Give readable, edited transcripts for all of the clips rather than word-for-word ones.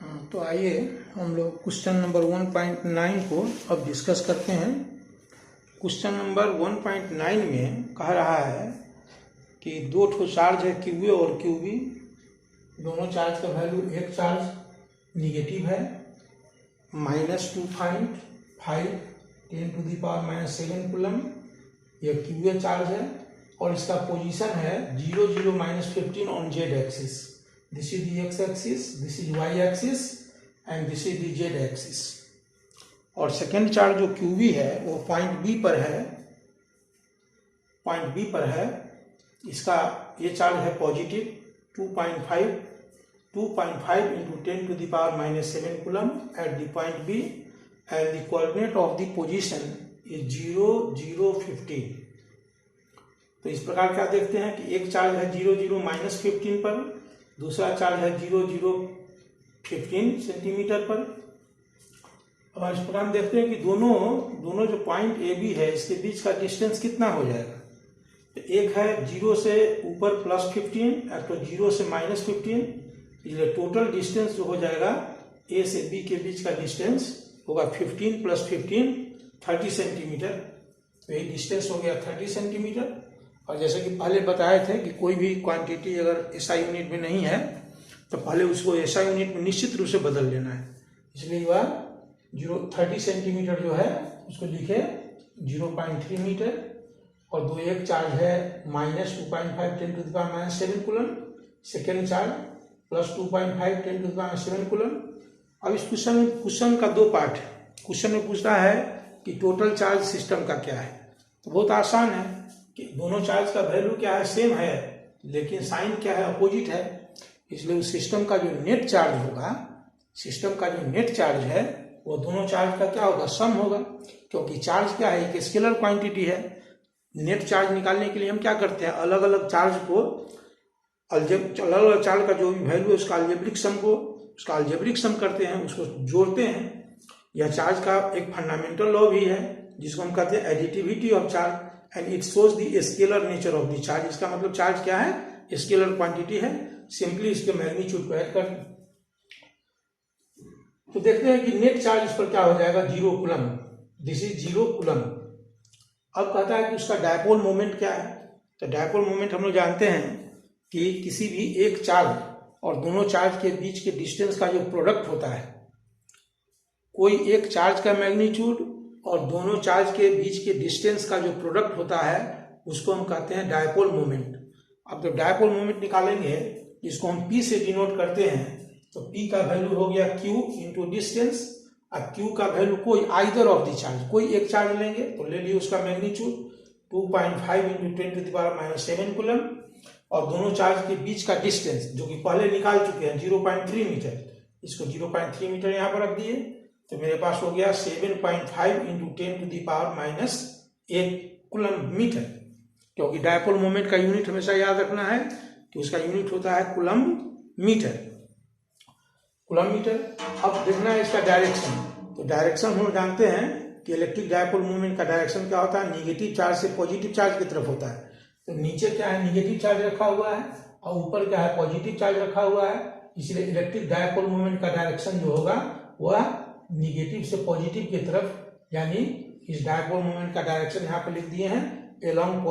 तो आइए हम लोग क्वेश्चन नंबर 1.9 को अब डिस्कस करते हैं। क्वेश्चन नंबर 1.9 में कह रहा है कि दो ठो चार्ज है क्यूए और क्यूबी। दोनों चार्ज का वैल्यू, एक चार्ज निगेटिव है -2.5 10⁻⁷ कूलम, यह क्यूए चार्ज है और इसका पोजीशन है 0 0 -15 on Z axis. This is the X axis, this is Y axis and this is the Z axis. और सेकेंड चार्ज जो क्यूबी है वो पॉइंट बी पर है, इसका ये चार्ज है positive 2.5 into 10⁻⁷ coulomb at the point B and the coordinate of the position is 0 0 15। तो इस प्रकार क्या देखते हैं कि एक चार्ज है 0 0 -15 पर, दूसरा चार्ज है 0 0 15 सेंटीमीटर पर। और इस प्रकार हम देखते हैं कि दोनों जो पॉइंट ए बी है इसके बीच का डिस्टेंस कितना हो जाएगा। तो एक है 0 से ऊपर +15 और तो 0 से -15, इसलिए टोटल डिस्टेंस जो हो जाएगा ए से बी के बीच का डिस्टेंस होगा 15 + 15 30 सेंटीमीटर। तो ये डिस्टेंस हो गया 30 सेंटीमीटर। और जैसे कि पहले बताए थे कि कोई भी क्वांटिटी अगर एसआई यूनिट में नहीं है तो पहले उसको एसआई यूनिट में निश्चित रूप से बदल लेना है। इसलिए वह 30 सेंटीमीटर जो है उसको लिखे 0.3 मीटर। और दो एक चार्ज है -2.5 10⁻⁷ कूलम, सेकेंड चार्ज +2.5 10⁻⁷ कूलम। अब इस क्वेश्चन का दो पार्ट है। क्वेश्चन में पूछता है कि टोटल चार्ज सिस्टम का क्या है। तो बहुत आसान है कि दोनों चार्ज का वैल्यू क्या है, सेम है, लेकिन साइन क्या है, अपोजिट है। इसलिए उस सिस्टम का जो नेट चार्ज होगा, सिस्टम का जो नेट चार्ज है वो दोनों चार्ज का क्या होगा, सम होगा। क्योंकि चार्ज क्या है, एक स्केलर क्वांटिटी है। नेट चार्ज निकालने के लिए हम क्या करते हैं, अलग अलग चार्ज का जो भी वैल्यू है उसका अलजेब्रिक सम करते हैं, उसको जोड़ते हैं। यह चार्ज का एक फंडामेंटल लॉ भी है जिसको हम कहते हैं additivity of charge and it shows the scalar nature of the charge. इसका मतलब चार्ज क्या है, स्केलर क्वांटिटी है। सिंपली इसके मैग्नीट्यूड को ऐड कर, तो देखते हैं कि नेट चार्ज इस पर क्या हो जाएगा, 0 कूलम। This is 0 coulomb. अब कहता है कि उसका डायपोल मोमेंट क्या है। तो डायपोल मोमेंट हम लोग जानते हैं कि किसी भी एक चार्ज और दोनों चार्ज के बीच के डिस्टेंस का जो प्रोडक्ट होता है, कोई एक चार्ज का मैग्नीट्यूड और दोनों चार्ज के बीच के डिस्टेंस का जो प्रोडक्ट होता है उसको हम कहते हैं डायपोल मोमेंट। अब जब डायपोल मोमेंट निकालेंगे जिसको हम P से डिनोट करते हैं, तो P का वैल्यू हो गया Q इंटू डिस्टेंस। अब Q का वैल्यू कोई आइदर ऑफ द चार्ज, कोई एक चार्ज लेंगे तो ले लिए उसका मैग्नीट्यूड 2.5 into 10⁻⁷ कूलम और दोनों चार्ज के बीच का डिस्टेंस जो कि पहले निकाल चुके हैं 0.3 मीटर, इसको 0.3 मीटर यहाँ पर रख दिए। तो मेरे पास हो गया 7.5 into 10⁻⁸ कूलम मीटर। क्योंकि डायपोल मोमेंट का यूनिट हमेशा याद रखना है कि उसका यूनिट होता है कूलम मीटर। अब देखना है इसका डायरेक्शन। तो डायरेक्शन हम जानते हैं कि इलेक्ट्रिक डायपोल मूवमेंट का डायरेक्शन क्या होता है, निगेटिव चार्ज से पॉजिटिव चार्ज की तरफ होता है। तो नीचे क्या है, निगेटिव चार्ज रखा हुआ है और ऊपर क्या है, पॉजिटिव चार्ज रखा हुआ है। इसलिए इलेक्ट्रिक डायपोल मूवमेंट का डायरेक्शन जो होगा वह निगेटिव से पॉजिटिव की तरफ, यानी इस डायपोल मूवमेंट का डायरेक्शन यहाँ पर लिख दिए हैं along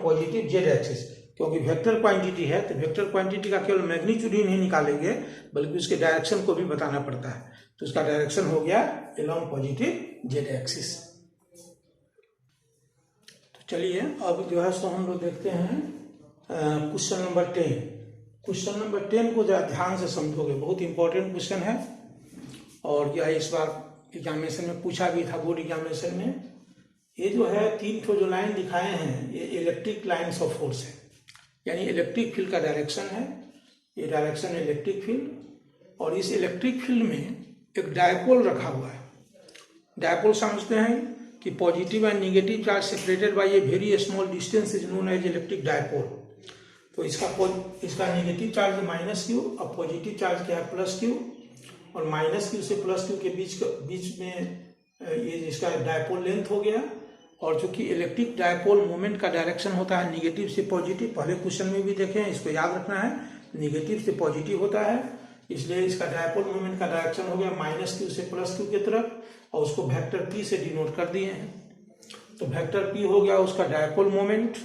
पॉजिटिव जेड एक्सिस। क्योंकि वेक्टर क्वांटिटी है तो वेक्टर क्वांटिटी का केवल मैग्नीट्यूड ही नहीं निकालेंगे बल्कि उसके डायरेक्शन को भी बताना पड़ता है। तो उसका डायरेक्शन हो गया along पॉजिटिव जेड एक्सिस। तो चलिए अब जो है सो हम लोग देखते हैं क्वेश्चन नंबर 10। क्वेश्चन नंबर 10 को जरा ध्यान से समझोगे, बहुत इंपॉर्टेंट क्वेश्चन है और यह इस बार एग्जामिनेशन में पूछा भी था, बोर्ड एग्जामिनेशन में। ये जो है 3 ठो जो लाइन दिखाए हैं ये इलेक्ट्रिक लाइन्स ऑफ फोर्स है, यानी इलेक्ट्रिक फील्ड का डायरेक्शन है। ये डायरेक्शन है इलेक्ट्रिक फील्ड और इस इलेक्ट्रिक फील्ड में एक डायपोल रखा हुआ है। डायपोल समझते हैं कि positive and negative charge separated by a very small distance is known as electric dipole. तो इसका निगेटिव चार्ज है -Q और पॉजिटिव चार्ज क्या है +Q, और -Q से +Q के बीच में ये इसका डायपोल लेंथ हो गया। और चूंकि इलेक्ट्रिक डायपोल मोमेंट का डायरेक्शन होता है निगेटिव से पॉजिटिव, पहले क्वेश्चन में भी देखें, इसको याद रखना है निगेटिव से पॉजिटिव होता है, इसलिए इसका डायपोल मोमेंट का डायरेक्शन हो गया -q से +q की तरफ, और उसको वेक्टर p से डिनोट कर दिए हैं। तो वेक्टर p हो गया उसका डायपोल मोमेंट,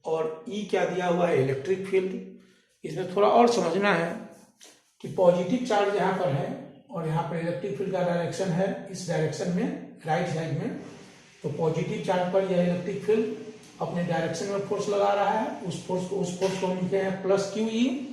और E क्या दिया हुआ है, इलेक्ट्रिक फील्ड। इसमें थोड़ा और समझना है कि पॉजिटिव चार्ज यहाँ पर है और यहाँ पर इलेक्ट्रिक फील्ड का डायरेक्शन है इस डायरेक्शन में, राइट साइड में। तो पॉजिटिव चार्ज पर यह इलेक्ट्रिक फील्ड अपने डायरेक्शन में फोर्स लगा रहा है, उस फोर्स को हम लिखते हैं +QE।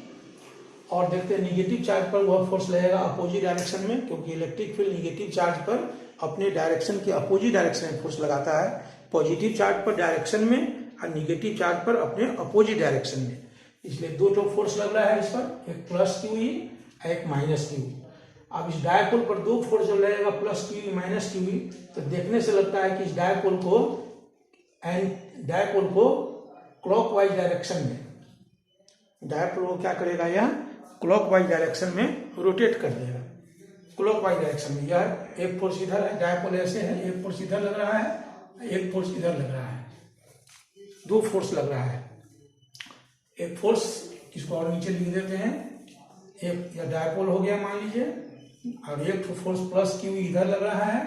और देखते हैं निगेटिव चार्ज पर वह फोर्स लगेगा अपोजिट डायरेक्शन में, क्योंकि इलेक्ट्रिक फील्ड निगेटिव चार्ज पर अपने डायरेक्शन के अपोजिट डायरेक्शन में फोर्स लगाता है। पॉजिटिव चार्ज पर डायरेक्शन में और निगेटिव चार्ज पर अपने अपोजिट डायरेक्शन में, इसलिए दो फोर्स लग रहा है इस पर, एक +QE एक -QE। अब इस डायपोल पर दो फोर्स जो लगेगा +QE -QE, तो देखने से लगता है कि इस डायपोल को क्लॉकवाइज डायरेक्शन में, डायपोल को क्या करेगा, यह क्लॉकवाइज डायरेक्शन में रोटेट कर देगा, क्लॉकवाइज डायरेक्शन में। यह एक फोर्स इधर है, डायपोल ऐसे है, एक फोर्स इधर लग रहा है, एक फोर्स इधर लग रहा है, दो फोर्स लग रहा है। एक फोर्स इसको और नीचे लिख देते हैं, एक या डायपोल हो गया मान लीजिए, और एक फोर्स +QE इधर लग रहा है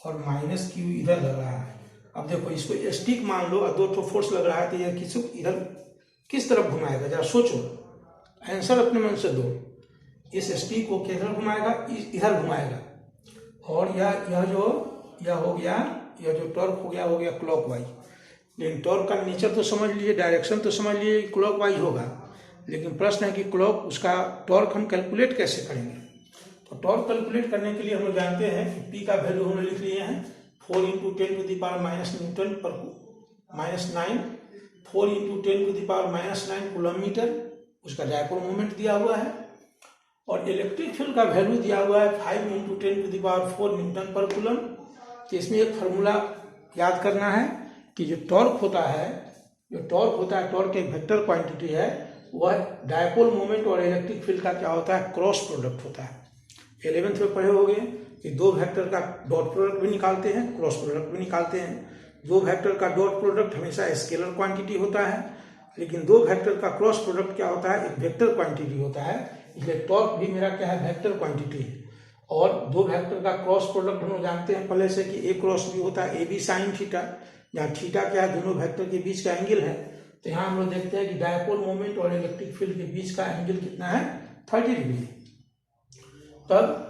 और -QE इधर लग रहा है। अब देखो इसको स्टिक मान लो और दो फोर्स लग रहा है, तो यह इधर किस तरफ घुमाएगा, जरा सोचो, आंसर अपने मन से दो। इस स्टिक को किधर घुमाएगा, इधर घुमाएगा। और यह जो टॉर्क हो गया क्लॉकवाइज। लेकिन टॉर्क का नेचर तो समझ लीजिए, डायरेक्शन तो समझ लीजिए, क्लॉकवाइज होगा। लेकिन प्रश्न है कि उसका टॉर्क हम कैलकुलेट कैसे करेंगे। तो टॉर्क कैलकुलेट करने के लिए हम लोग जानते हैं कि पी का वैल्यू हमने लिख लिए हैं 4 × 10⁻⁻⁹ न्यूटन पर -9, 4 × 10⁻⁹ कूलम मीटर, उसका डायपोल मोमेंट दिया हुआ है। और इलेक्ट्रिक फील्ड का वैल्यू दिया हुआ है 5 × 10⁴ न्यूटन पर कूलम। तो इसमें एक फार्मूला याद करना है कि जो टॉर्क होता है, टॉर्क एक वेक्टर क्वांटिटी है, वह डायपोल मोमेंट और इलेक्ट्रिक फील्ड का क्या होता है, क्रॉस प्रोडक्ट होता है। 11th में पढ़े होंगे कि दो वेक्टर का डॉट प्रोडक्ट भी निकालते हैं, क्रॉस प्रोडक्ट भी निकालते हैं। दो वेक्टर का डॉट प्रोडक्ट हमेशा स्केलर क्वांटिटी होता है, लेकिन दो वेक्टर का क्रॉस प्रोडक्ट क्या होता है, एक वेक्टर क्वांटिटी होता है। इसलिए टॉर्क भी मेरा क्या है, वेक्टर क्वांटिटी है। और दो वेक्टर का क्रॉस प्रोडक्ट हम लोग जानते हैं पहले से कि ए क्रॉस बी होता है AB sin थीटा, जहाँ थीटा क्या है, दोनों वेक्टर के बीच का एंगल है। तो यहाँ हम लोग देखते हैं कि डायपोल मोमेंट और इलेक्ट्रिक फील्ड के बीच का एंगल कितना है, 30 डिग्री। तब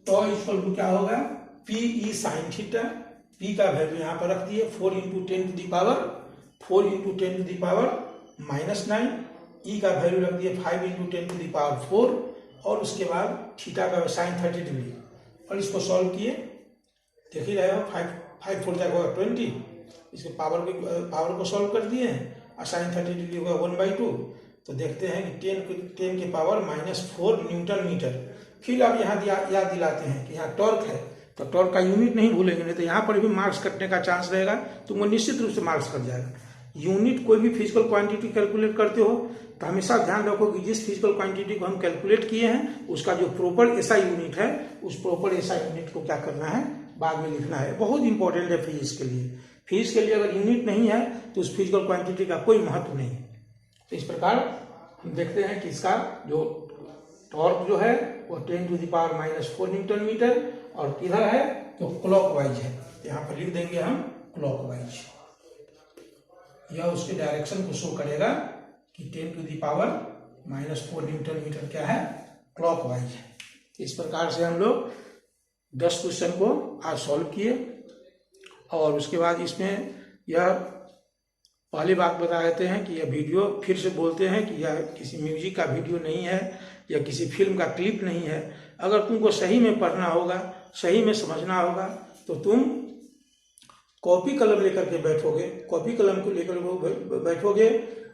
तो इक्वल टू क्या होगा, PE sin थीटा। P का वैल्यू यहाँ पर रख दिए 4 × 10⁻⁻⁹ E का वैल्यू रख दिए 5 × 10⁴, और उसके बाद थीटा का साइन 30 डिग्री। और इसको सॉल्व किए, देख ही रहे हो, 5 4 होगा 20, इसके पावर को सॉल्व कर दिए हैं, और साइन 30 डिग्री होगा 1/2। तो देखते हैं कि 10 की पावर -4 न्यूटन मीटर। फिर अब यहाँ याद दिलाते हैं कि यहाँ टॉर्क है, तो टॉर्क का यूनिट नहीं भूलेंगे, नहीं तो यहाँ पर भी मार्क्स कटने का चांस रहेगा, तुमको निश्चित रूप से मार्क्स कट जाएगा। यूनिट कोई भी फिजिकल क्वांटिटी कैलकुलेट करते हो तो हमेशा ध्यान रखो कि जिस फिजिकल क्वांटिटी को हम कैलकुलेट किए हैं उसका जो प्रॉपर एसआई यूनिट है, उस प्रॉपर एसआई यूनिट को क्या करना है, बाद में लिखना है। बहुत इंपॉर्टेंट है फिजिक्स के लिए। फिजिक्स के लिए अगर यूनिट नहीं है तो उस फिजिकल क्वांटिटी का कोई महत्व नहीं है। तो इस प्रकार हम देखते हैं कि इसका जो टॉर्क जो है वो 10⁻⁻⁴ न्यूटन मीटर, और किधर है तो क्लॉकवाइज है। यहाँ पर लिख देंगे हम क्लॉकवाइज। यह उसके डायरेक्शन को शो करेगा कि 10⁻⁻⁴ न्यूटन मीटर क्या है, क्लॉकवाइज है। इस प्रकार से हम लोग 10 क्वेश्चन को आज सॉल्व किए। और उसके बाद इसमें यह पहली बात बता देते हैं कि यह वीडियो, फिर से बोलते हैं कि यह किसी म्यूजिक का वीडियो नहीं है या किसी फिल्म का क्लिप नहीं है। अगर तुमको सही में पढ़ना होगा, सही में समझना होगा, तो तुम कॉपी कलम लेकर के बैठोगे, कॉपी कलम को लेकर बैठोगे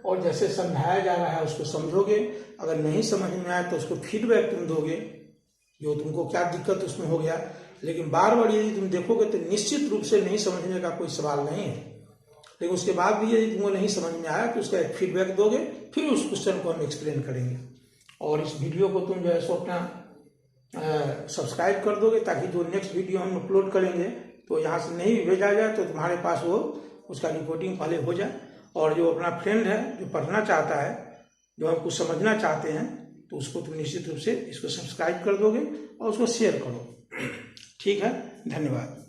और जैसे समझाया जा रहा है उसको समझोगे। अगर नहीं समझ में आए तो उसको फीडबैक तुम दोगे, जो तुमको क्या दिक्कत उसमें हो गया। लेकिन बार बार यदि तुम देखोगे तो निश्चित रूप से नहीं समझने का कोई सवाल नहीं है। लेकिन उसके बाद भी यदि तुमको नहीं समझ में आया तो उसका एक फीडबैक दोगे, फिर उस क्वेश्चन को हम एक्सप्लेन करेंगे। और इस वीडियो को तुम जो है सो अपना सब्सक्राइब कर दोगे, ताकि जो नेक्स्ट वीडियो हम अपलोड करेंगे तो यहाँ से नहीं भेजा जाए तो तुम्हारे पास वो उसका रिपोर्टिंग पहले हो जाए। और जो अपना फ्रेंड है जो पढ़ना चाहता है, जब हम कुछ समझना चाहते हैं तो उसको तुम निश्चित रूप से इसको सब्सक्राइब कर दोगे और उसको शेयर करो। ठीक है, धन्यवाद।